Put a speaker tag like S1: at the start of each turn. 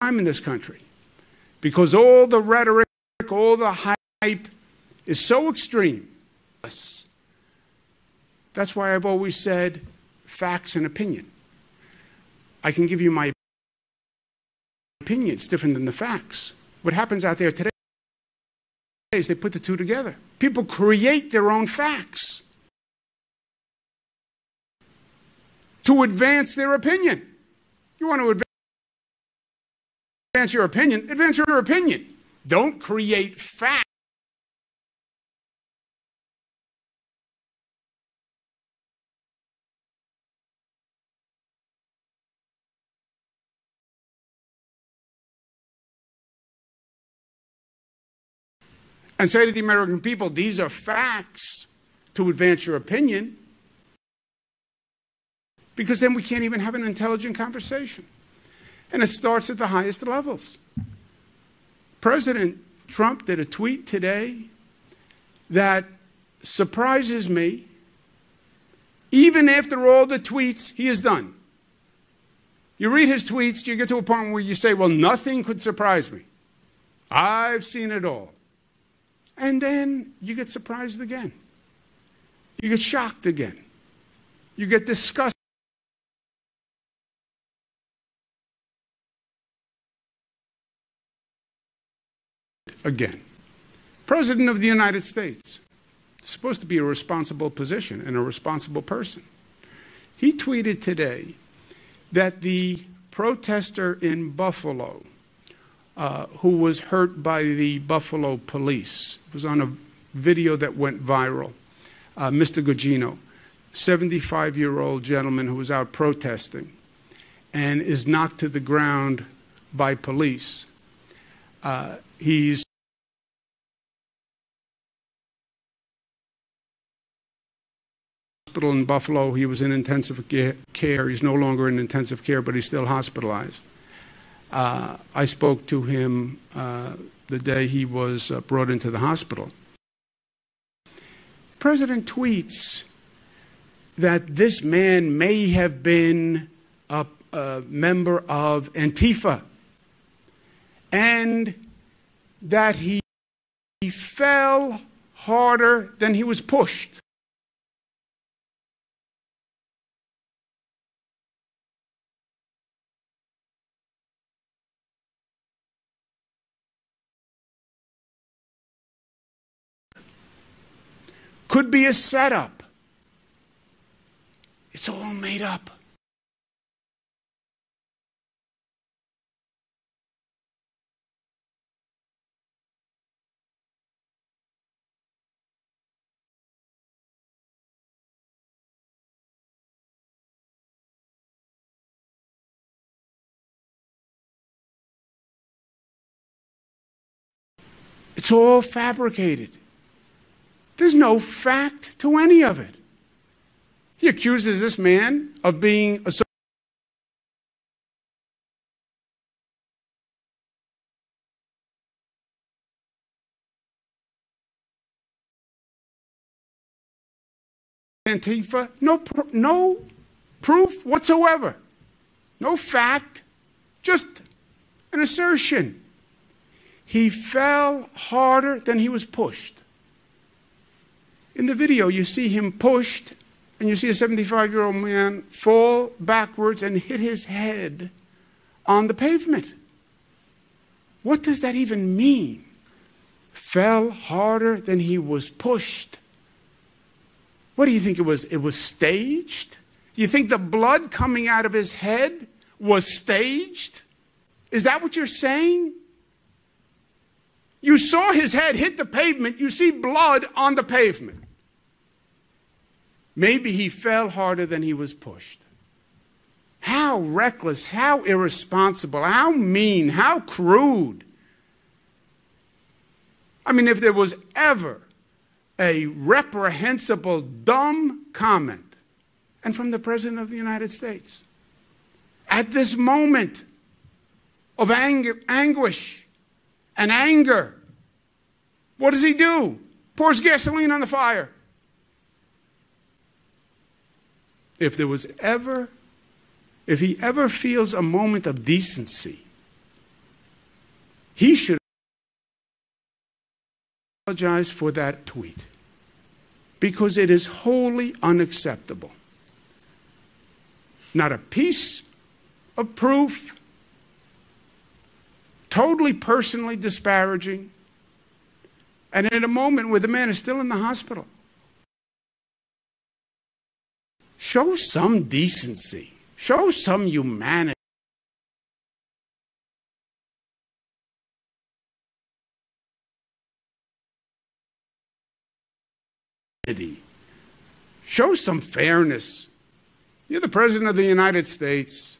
S1: in this country because all the rhetoric, all the hype is so extreme. That's why I've always said facts and opinion. I can give you my opinion. It's different than the facts. What happens out there today is they put the two together. People create their own facts to advance their opinion. You want to advance your opinion? Advance your opinion. Don't create facts. And say to the American people, these are facts to advance your opinion, because then we can't even have an intelligent conversation. And it starts at the highest levels. President Trump did a tweet today that surprises me. Even after all the tweets he has done. You read his tweets, you get to a point where you say, well, nothing could surprise me. I've seen it all. And then you get surprised again. You get shocked again. You get disgusted. Again. President of the United States. It's supposed to be a responsible position and a responsible person. He tweeted today that the protester in Buffalo who was hurt by the Buffalo police. It was on a video that went viral. Mr. Gugino, 75-year-old gentleman who was out protesting and is knocked to the ground by police. He's hospital in Buffalo. He was in intensive care. He's no longer in intensive care, but he's still hospitalized. I spoke to him the day he was brought into the hospital. The president tweets that this man may have been a member of Antifa and that he fell harder than he was pushed. Could be a setup. It's all made up. It's all fabricated. There's no fact to any of it. He accuses this man of being a Antifa. No proof whatsoever. No fact, just an assertion. He fell harder than he was pushed. In the video, you see him pushed, and you see a 75-year-old man fall backwards and hit his head on the pavement. What does that even mean? Fell harder than he was pushed. What do you think it was? It was staged? Do you think the blood coming out of his head was staged? Is that what you're saying? You saw his head hit the pavement. You see blood on the pavement. Maybe he fell harder than he was pushed. How reckless, how irresponsible, how mean, how crude. I mean, if there was ever a reprehensible, dumb comment, and from the President of the United States, at this moment of anguish and anger, what does he do? Pours gasoline on the fire. If he ever feels a moment of decency, He should apologize for that tweet because it is wholly unacceptable. Not a piece of proof, totally personally disparaging, and in a moment where the man is still in the hospital. Show some decency. Show some humanity. Show some fairness. You're the President of the United States.